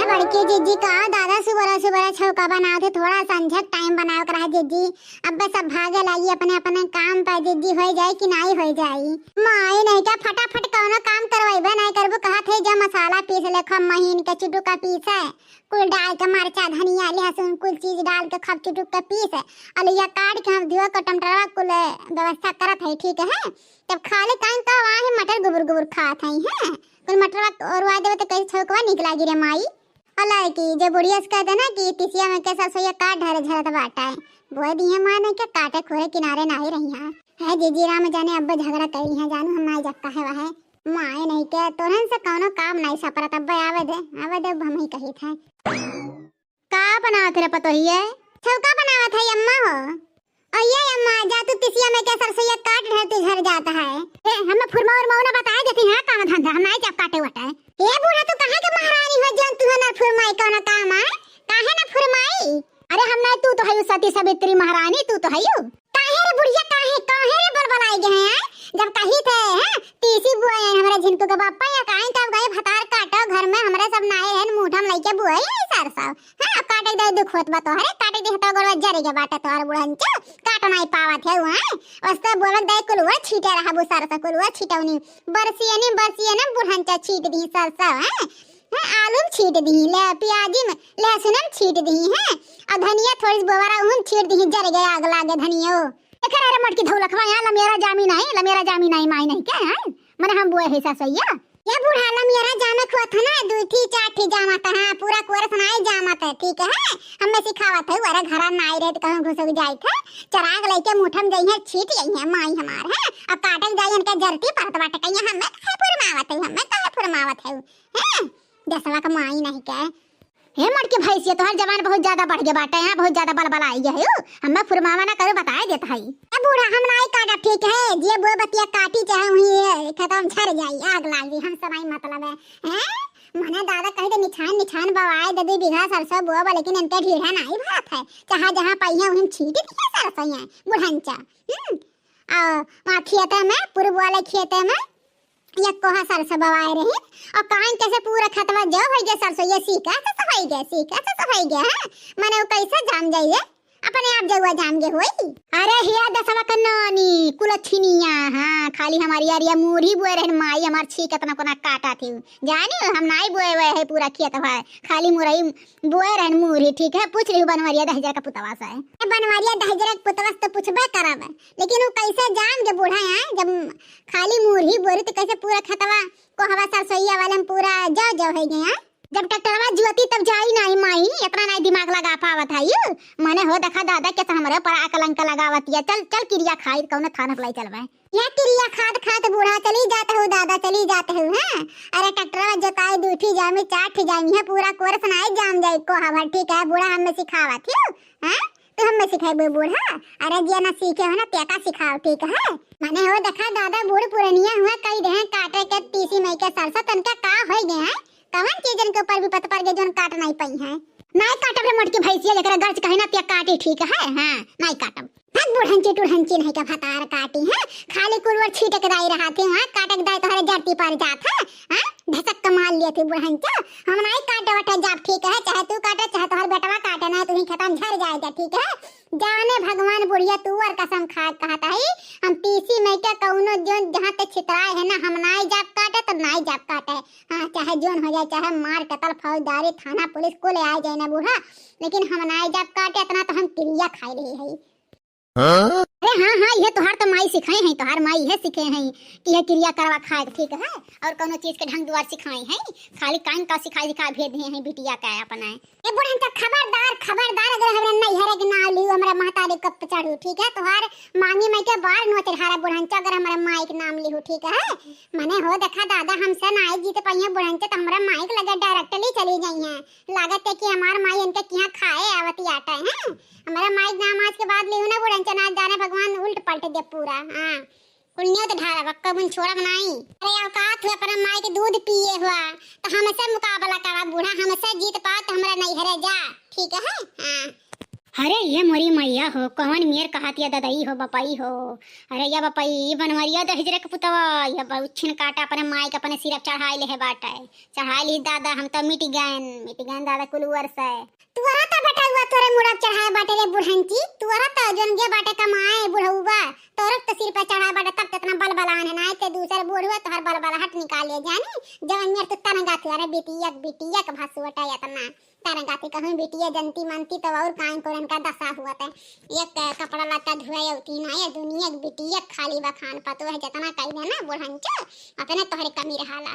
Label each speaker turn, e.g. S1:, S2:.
S1: बड़की जीजी का दादा सुबह छौका बनाओ थे, थोड़ा संझक टाइम बनाओ करा जीजी। अब बस अब भागे लगी अपने अपने काम पर जीजी, हो जाए कि नहीं हो जाए। माई नहीं क्या फटाफट कौनो काम करवाइबे नहीं करबो, कहा थे जो मसाला पीस ले खब महीन के चुटुक का पीस है, कुल डाल के मरचा धनिया लहसुन कुल चीज डाल के खब चुटुक का पीस है, अलैया काट के हम धुआ के टमाटर कुल व्यवस्था करत है, ठीक है। तब खाले कान का वहां मटर गुबुर गुबुर खात है कुल मटर और वादे तो कैसे छौकवा निकला गिरे माई। अल्लाह की जो बुढ़िया से कहते ना कि तिसिया में कैसा सोया काट ढरे झरत बाटा है, वो दिए मां ने क्या काटे खोरे किनारे नहीं रही है जीजी राम जाने अब झगड़ा करी है जानू हम नहीं जगता है वह माए नहीं के तोरन से कौनो काम नहीं सपरत। अब आवे दे हम ही कही था का बनावत रे पतोहिए, छौका बनावत है अम्मा हो। अये अम्मा जा तू तिसिया में क्या सरसैया काट रहे तू घर जाता है, हमें फुरमा और मौना बता देती है काम धंधा हम नहीं जब काटे वटे। ये बूढ़ा तू कहां के महारानी हो जन तू ना फुरमाई कौन काम है, काहे ना फुरमाई। अरे हम नहीं तू तो है सती सावित्री महारानी, तू तो है काहे रे बुढ़िया काहे रे बलबलाई गए हैं जब कही थे हैं तीसी बुआ हमारे झिनकू के बापा या काहे तब गए भतार काटो घर में हमरे सब नाए हैं मुठम लइके बुआ है सर सब हां काटे दे दुख होत बा तो हरे काटे दे तो गोड़ जरे के बाटे तोहर बुढ़न च काटो नहीं पावत है वहां वस्ते बोलत दे कुलवा छीटे रहा बु सर सा कुलवा छीटौनी बरसिए ने बुढ़न च छीट दी सर सब हैं आलू छीट दी ले प्याजी में लहसुन छीट दी है और धनिया थोड़ी बोवरा उन छीट दी जर गया आग लागे धनिया एकरा रे मटकी धौलखवा यहाँ लमेरा जामी नहीं माई नहीं क्या है मने हम बुए हिस्सा सैया ये बूढ़ा लमेरा जामे खुआ था ना दू थी चार थी जामत है पूरा कोरस नाई जामत है, ठीक है। हमें सिखावत है अरे घरा नाई रे कहूं घुसक जाई थे चराग लेके मुठम गई है छीट गई है माई हमार है अब काटक जाई उनका जरती परत बाटे कहीं हमें काहे फुरमावत है हैं दसवा का माई नहीं क्या हे मटके भैंसिया तोहर जवान बहुत ज्यादा बढ़ गया बाटे यहाँ बहुत ज्यादा बलबल आई है हमें फुरमावा ना करो बताए देता है ए बूढ़ा हम नहीं काटा ठीक है जे वो बतिया काटी चाहे वही खत्म झर जाई आग लागी हम सब आई मतलब है मने दादा कहे तो निछान बवाए दे बीघा सरसों बोआ लेकिन इनके ढीढ़ा नहीं भरत है जहां जहां पाई है उन्हें छीट दिया सरसों है बुढ़ंचा आ वहां खेते में पूर्व वाले खेते में ये कोहा सरसों बवाए रहे और कान कैसे पूरा खतवा जो हो गया सरसों ये सीखा तो हो गया माने वो कैसे जाम जाइए अपने आप जगवा जाम गे होई। अरे हिया दसवा का नानी कुलछिनिया हां खाली हमारी यारिया मूरी बुए रहन माई हमार छी कितना कोना काटा थी जानी हम नाई बुए हुए है पूरा खेत है खाली मुरई बुए रहन मूरी, ठीक है। पूछ रही बनवारिया 10,000 का पुतवा से है बनवारिया 10,000 का पुतवा तो पूछबे करब लेकिन वो कैसे जाम गे बूढ़ा है जब खाली मूरी बोरी तो कैसे पूरा खतवा को हवा सरसोईया वाले में पूरा जो हो गया जब ट्रैक्टरवा जुआती तब जाई नहीं माई इतना नहीं दिमाग लगा पावत है माने हो देखा दादा के हमरे पर आकलंक लगावत है चल किरिया खाई कौन थाना लाई चलबे या किरिया खाद बूढ़ा चली जाते हो दादा चली जाते हो हैं अरे ट्रैक्टरवा जोताई दूठी जामी चाट जामी है पूरा कोर्स नहीं जाम जाई को हवा, ठीक है। बूढ़ा हमें सिखावत है हैं तो हमें सिखाए बूढ़ा अरे जे ना सीखे हो ना तेका सिखाओ, ठीक है। माने हो देखा दादा बूढ़ पुरनिया हुआ कई रहे काटे के तीसी मई के सरसों तनका का हो गए हैं कवन चीजन के ऊपर भी पत पर के जोन काट नहीं पई है नहीं काटब रे मटकी भैंसिया जकरा गर्ज कहे ना ते काटे, ठीक है। हां नहीं काटब भग बुढ़ंची नहीं का भतार काटी है खाली कुलवर छीटक दाई रहा थे वहां काटक दाई तोहरे जड़ती पर जात है हां धसक कमाल लिए थे बुढ़ंचा हम नहीं काटे वटे जाब, ठीक है। चाहे तू काटे चाहे तोहर बेटवा काटे ना तू ही खत्म झर जाएगा, ठीक है। जाने भगवान बुढ़िया तू और कसम खा कहता है हम तीसी में के कौनो जोन जहां तक छितराए है ना हम नहीं जाब काटे तो नहीं जाब काटे हां चाहे जोन हो जाए चाहे मार कतल फौजदारी थाना पुलिस को ले आ जाए ना बूढ़ा लेकिन हम नहीं जाब काटे इतना तो हम क्रिया खाई रही है। अरे हाँ ये तोहार तो माई सिखाए हैं तोहार माई है सिखे हैं कि यह क्रिया करवा खाए, ठीक है। और कोनो चीज के ढंग दुआर सिखाए हैं खाली कान का सिखा भेज दिए हैं बिटिया का अपना ए बुढ़न का खबरदार अगर हमरा नहीं हरे के ना लियो हमरा महतारी कप चढ़ू, ठीक है। तोहार मांगी में के बार नो चढ़ारा बुढ़न चा अगर हमरा माई के नाम लिहू, ठीक है। माने हो देखा दादा हमसे नाई जीत पाइए बुढ़न चा तो हमरा माई के लगे डायरेक्टली चली गई हैं लागत है कि हमार माई इनके किया खाए आवती आटा है हमारा माई नाम आज के बाद लिहू ना बुढ़न चा ना जाने भगवान उल्ट पलट दे पूरा हां कुन्नियो तो ढारा बक्का बन छोड़ा बनाई अरे औकात हुआ पर माई के दूध पिए हुआ तो हमसे मुकाबला करा बूढ़ा हमसे जीत पा तो हमरा नहीं हरे जा, ठीक है। हां
S2: अरे ये मोरी मैया हो कौन मेर कहतिया ददई हो बपाई हो। अरे या बपाई बनवरिया दहिजरे के पुतवा या बहुछिन काटा अपने माई के अपने सिर चढ़ाई ले है बाटे। चढ़ाई ली दादा हम तो मिट गए दादा कुलवर से।
S1: तुअरा तो बेटा हुआ तोरे मुड़ा चढ़ाए बाटे रे बुढ़ंची। तुअरा तो जोन गे बाटे कमाए बुढ़ऊबा तोरे तो सिर पे चढ़ाए बाटे तब तक ना बलबलान है ना ते दूसरे बुढ़वा तोहर बलबला हट निकाले जानी। जवन मेर तो तरंगा तुअरे बिटिया के भासुवटा यातना तरंगा ते कहूं बिटिया जनती मानती तो और कान कोरन का दशा हुआ ते। एक कपड़ा लत्ता धुआई होती ना ये दुनिया की बिटिया खाली बखान पतो है जतना कई ना बुढ़ंचो अपने तोहरे कमी रहाला।